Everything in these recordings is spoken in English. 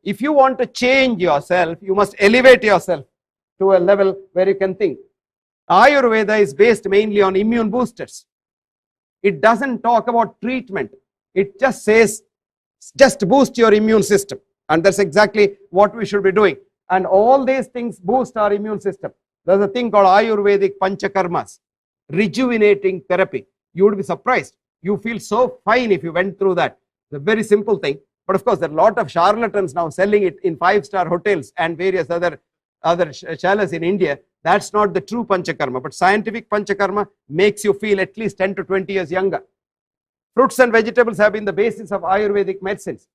if you want to change yourself, you must elevate yourself to a level where you can think. Ayurveda is based mainly on immune boosters. It doesn't talk about treatment. It just says, just boost your immune system. And that's exactly what we should be doing. And all these things boost our immune system. There's a thing called Ayurvedic Panchakarmas, rejuvenating therapy. You would be surprised. You feel so fine if you went through that. It's a very simple thing. But of course, there are a lot of charlatans now selling it in 5-star hotels and various other chalets in India. That's not the true Panchakarma. But scientific Panchakarma makes you feel at least 10 to 20 years younger. Fruits and vegetables have been the basis of Ayurvedic medicines.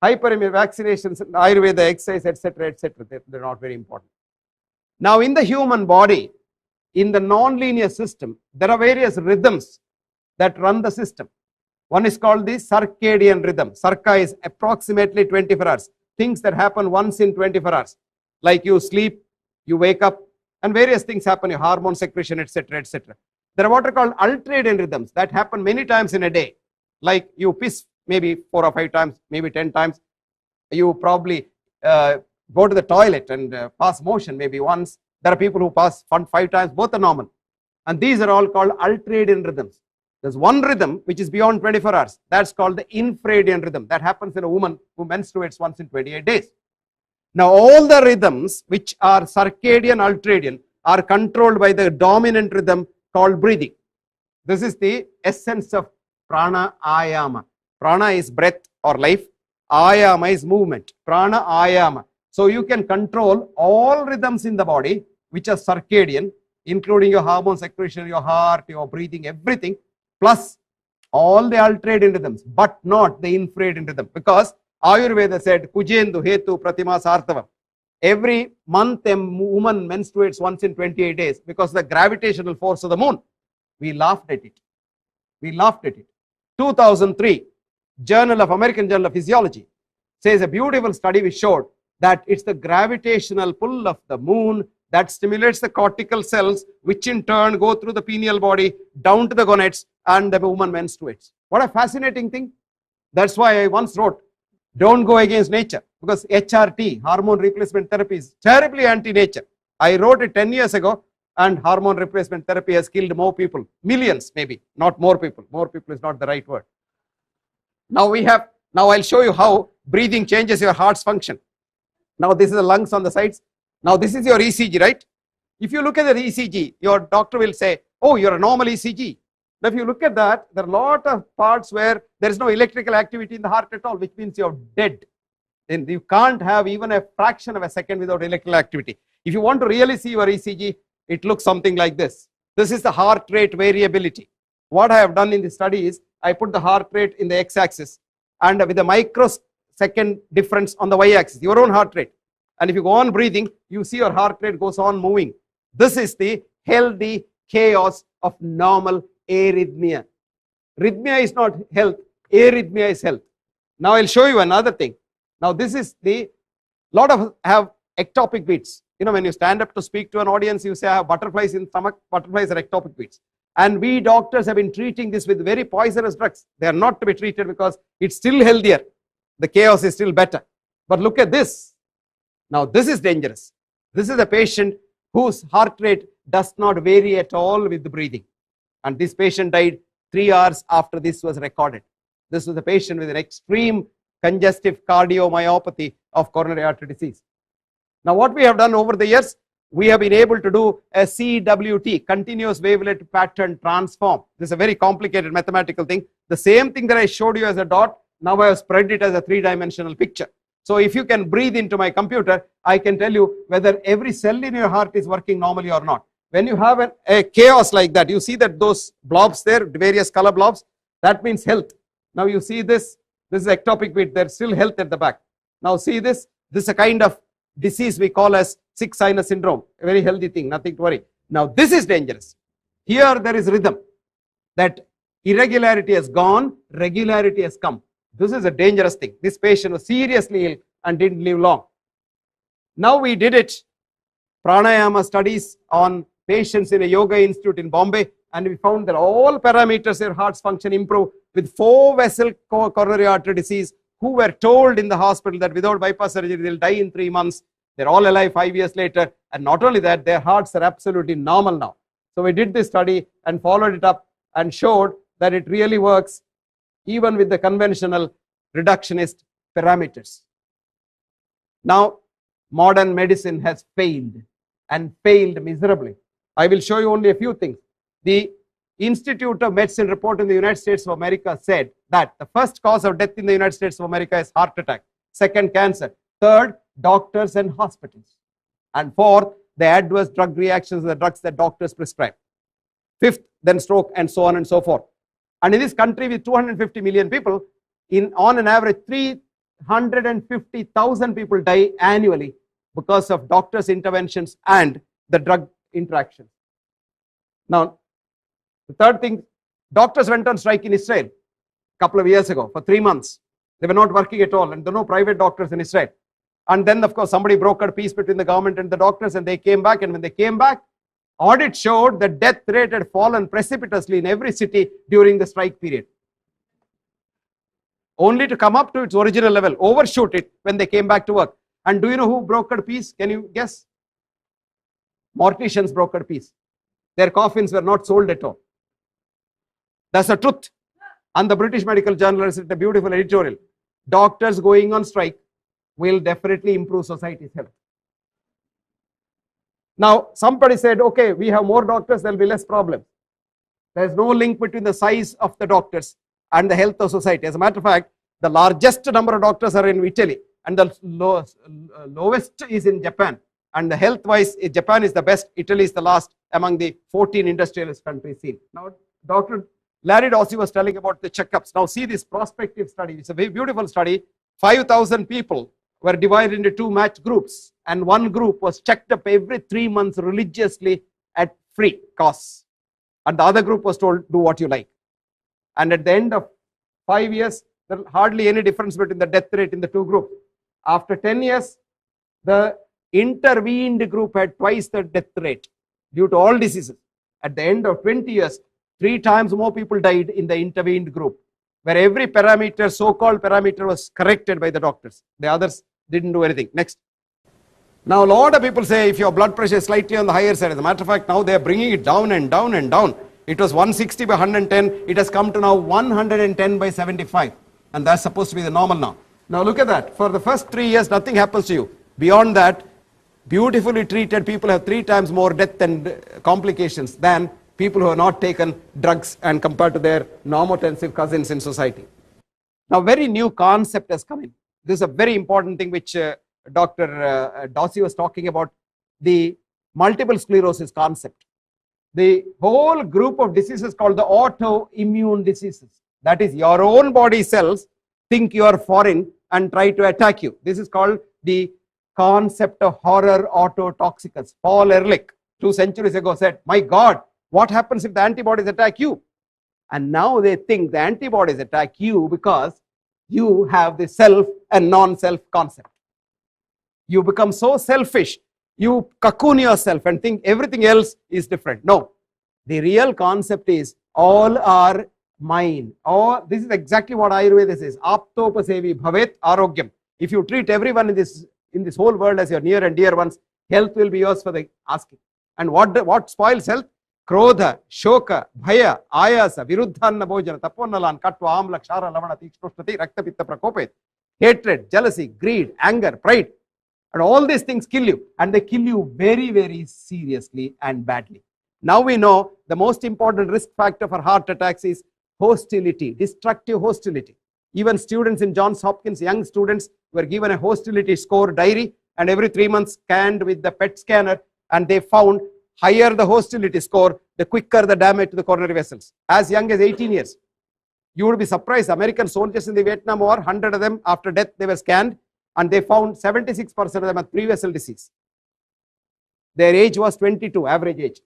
Hyperimmunity, vaccinations, Ayurveda, exercise, etc., etc. They're not very important. Now, in the human body, in the non-linear system, there are various rhythms that run the system. One is called the circadian rhythm. Circa is approximately 24 hours. Things that happen once in 24 hours. Like you sleep, you wake up, and various things happen, your hormone secretion, etc., etc. There are what are called ultradian rhythms that happen many times in a day. Like you piss maybe 4 or 5 times, maybe 10 times. You probably go to the toilet and pass motion maybe once. There are people who pass 5 times, both are normal. And these are all called ultradian rhythms. There's one rhythm which is beyond 24 hours. That's called the infradian rhythm. That happens in a woman who menstruates once in 28 days. Now, all the rhythms which are circadian, ultradian are controlled by the dominant rhythm called breathing. This is the essence of prana ayama. Prana is breath or life. Ayama is movement. Prana ayama. So you can control all rhythms in the body which are circadian, including your hormone secretion, your heart, your breathing, everything, plus all the ultradian rhythms, but not the infradian rhythm. Because Ayurveda said, Kujendu Hetu Pratima Sartavam. Every month a woman menstruates once in 28 days because of the gravitational force of the moon. We laughed at it. We laughed at it. 2003, American Journal of Physiology says a beautiful study which showed that it's the gravitational pull of the moon that stimulates the cortical cells, which in turn go through the pineal body down to the gonads, and the woman menstruates. What a fascinating thing. That's why I once wrote, don't go against nature, because HRT, hormone replacement therapy, is terribly anti-nature. I wrote it 10 years ago, and hormone replacement therapy has killed more people, millions maybe, not more people. More people is not the right word. Now I'll show you how breathing changes your heart's function. Now this is the lungs on the sides. Now this is your ECG, right? If you look at the ECG, your doctor will say, oh, you're a normal ECG. Now if you look at that, there are a lot of parts where there is no electrical activity in the heart at all, which means you're dead. Then you can't have even a fraction of a second without electrical activity. If you want to really see your ECG, it looks something like this. This is the heart rate variability. What I have done in the study is, I put the heart rate in the x-axis and with a microsecond difference on the y-axis, your own heart rate. And if you go on breathing, you see your heart rate goes on moving. This is the healthy chaos of normal arrhythmia. Rhythmia is not health, arrhythmia is health. Now I'll show you another thing. Now this is lot of have ectopic beats. You know, when you stand up to speak to an audience, you say I have butterflies in stomach. Butterflies are ectopic beats. And we doctors have been treating this with very poisonous drugs. They are not to be treated because it's still healthier. The chaos is still better. But look at this. Now this is dangerous. This is a patient whose heart rate does not vary at all with the breathing. And this patient died 3 hours after this was recorded. This was a patient with an extreme congestive cardiomyopathy of coronary artery disease. Now what we have done over the years, we have been able to do a CWT, continuous wavelet pattern transform. This is a very complicated mathematical thing. The same thing that I showed you as a dot, now I have spread it as a 3-dimensional picture. So if you can breathe into my computer, I can tell you whether every cell in your heart is working normally or not. When you have a chaos like that, you see that those blobs there, various color blobs, that means health. Now you see this is ectopic beat, there's still health at the back. Now see this is a kind of disease we call as sick sinus syndrome, a very healthy thing, nothing to worry. Now this is dangerous. Here there is rhythm, that irregularity has gone, regularity has come. This is a dangerous thing. This patient was seriously ill and didn't live long. Now we did it, pranayama studies on patients in a yoga institute in Bombay, and we found that all parameters of heart's function improve with 4-vessel coronary artery disease, who were told in the hospital that without bypass surgery they'll die in 3 months. They're all alive 5 years later. And not only that, their hearts are absolutely normal now. So we did this study and followed it up and showed that it really works even with the conventional reductionist parameters. Now, modern medicine has failed and failed miserably. I will show you only a few things. The Institute of Medicine report in the United States of America said that the first cause of death in the United States of America is heart attack. Second, cancer. Third, doctors and hospitals. And fourth, the adverse drug reactions, the drugs that doctors prescribe. Fifth, then stroke, and so on and so forth. And in this country with 250 million people, on an average 350,000 people die annually because of doctors' interventions and the drug interactions. Now, the third thing, doctors went on strike in Israel a couple of years ago for 3 months. They were not working at all, and there were no private doctors in Israel. And then, of course, somebody brokered peace between the government and the doctors, and they came back. And when they came back, audit showed the death rate had fallen precipitously in every city during the strike period, only to come up to its original level, overshoot it when they came back to work. And do you know who brokered peace? Can you guess? Morticians brokered peace. Their coffins were not sold at all. That's the truth. And the British Medical Journal has written a beautiful editorial. Doctors going on strike will definitely improve society's health. Now, somebody said, okay, we have more doctors, there will be less problems. There is no link between the size of the doctors and the health of society. As a matter of fact, the largest number of doctors are in Italy, and the lowest is in Japan. And the health-wise, Japan is the best, Italy is the last among the 14 industrialist countries seen. Now, Dr. Larry Dossey was telling about the checkups. Now, see this prospective study. It's a very beautiful study. 5,000 people were divided into 2 match groups, and one group was checked up every 3 months religiously at free costs, and the other group was told, do what you like. And at the end of 5 years, there was hardly any difference between the death rate in the 2 groups. After 10 years, the intervened group had twice the death rate due to all diseases. At the end of 20 years, 3 times more people died in the intervened group, where every parameter, so-called parameter, was corrected by the doctors. The others didn't do anything. Next. Now, a lot of people say if your blood pressure is slightly on the higher side, as a matter of fact, now they are bringing it down and down and down. It was 160 by 110. It has come to now 110 by 75. And that's supposed to be the normal now. Now, look at that. For the first 3 years, nothing happens to you. Beyond that, beautifully treated people have 3 times more death and complications than people who have not taken drugs and compared to their normotensive cousins in society. Now, very new concept has come in. This is a very important thing which Dr. Dossey was talking about, the multiple sclerosis concept. The whole group of diseases called the autoimmune diseases. That is, your own body cells think you are foreign and try to attack you. This is called the concept of horror autotoxicus. Paul Ehrlich 2 centuries ago said, my God, what happens if the antibodies attack you? And now they think the antibodies attack you because you have the self and non-self concept. You become so selfish, you cocoon yourself and think everything else is different. No, the real concept is all are mine. This is exactly what Ayurveda says. Aptopasevi bhavet arogyam. If you treat everyone in this whole world as your near and dear ones, health will be yours for the asking. And what spoils health? Krodha, Shoka, Bhaya, Ayasa, Viruddhanna Bhojana, Taponalan, Katva, Amla, Kshara, Lavana, Tikshnoshtati, Raktapitta Prakopet. Hatred, jealousy, greed, anger, pride. And all these things kill you. And they kill you very, very seriously and badly. Now we know the most important risk factor for heart attacks is hostility, destructive hostility. Even students in Johns Hopkins, young students, were given a hostility score diary and every 3 months scanned with the PET scanner, and they found higher the hostility score, the quicker the damage to the coronary vessels. As young as 18 years. You would be surprised, American soldiers in the Vietnam War, 100 of them after death, they were scanned, and they found 76% of them had pre-vessel disease. Their age was 22, average age.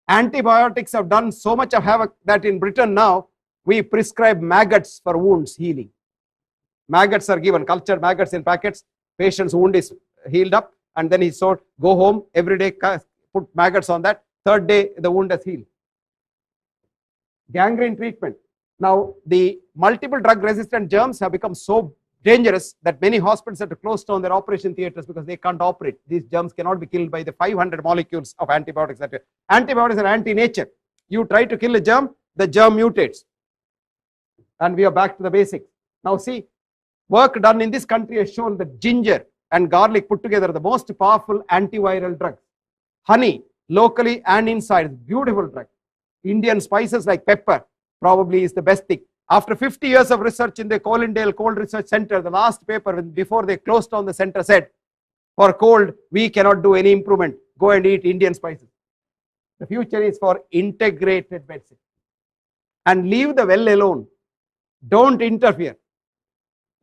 Antibiotics have done so much of havoc that in Britain now, we prescribe maggots for wounds healing. Maggots are given, cultured maggots in packets, patient's wound is healed up, and then he go home every day, put maggots on that, 3rd day the wound is healed. Gangrene treatment. Now, the multiple drug resistant germs have become so dangerous that many hospitals have to close down their operation theaters because they can't operate. These germs cannot be killed by the 500 molecules of antibiotics. Antibiotics are anti-nature. You try to kill a germ, the germ mutates. And we are back to the basics. Now see, work done in this country has shown that ginger and garlic put together are the most powerful antiviral drugs. Honey, locally and inside, beautiful drug. Indian spices like pepper probably is the best thing. After 50 years of research in the Colindale Cold Research Center, the last paper before they closed down the center said, for cold, we cannot do any improvement. Go and eat Indian spices. The future is for integrated medicine. And leave the well alone. Don't interfere.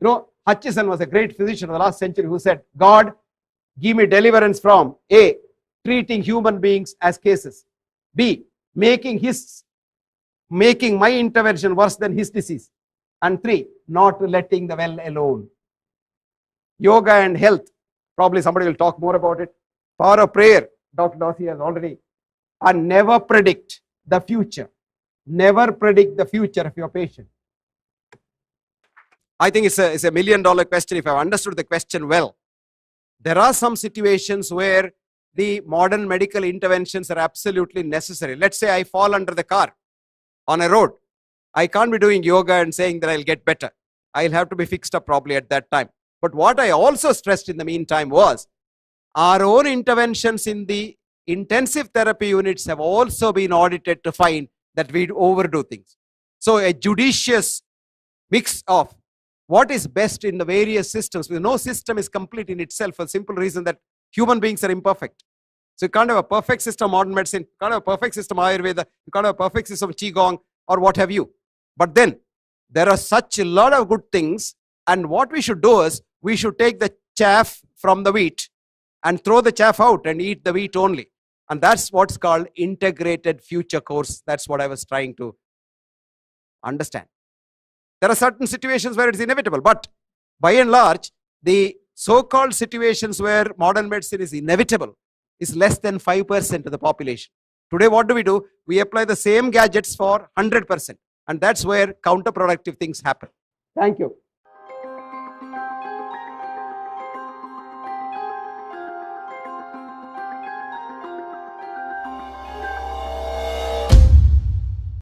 You know, Hutchison was a great physician of the last century who said, God, give me deliverance from A, treating human beings as cases, B, making my intervention worse than his disease, and 3, not letting the well alone. Yoga and health, probably somebody will talk more about it. Power of prayer, Dr. Dossi has already, and never predict the future. Never predict the future of your patient. I think it's a $1 million question if I've understood the question well. There are some situations where the modern medical interventions are absolutely necessary. Let's say I fall under the car on a road. I can't be doing yoga and saying that I'll get better. I'll have to be fixed up probably at that time. But what I also stressed in the meantime was our own interventions in the intensive therapy units have also been audited to find that we overdo things. So a judicious mix of what is best in the various systems, because no system is complete in itself for the simple reason that human beings are imperfect. So you can't have a perfect system modern medicine, you can't have a perfect system Ayurveda, you can't have a perfect system Qigong or what have you. But then there are such a lot of good things, and what we should do is we should take the chaff from the wheat and throw the chaff out and eat the wheat only. And that's what's called integrated future course. That's what I was trying to understand. There are certain situations where it's inevitable, but by and large, the so-called situations where modern medicine is inevitable is less than 5% of the population. Today, what do? We apply the same gadgets for 100%, and that's where counterproductive things happen. Thank you.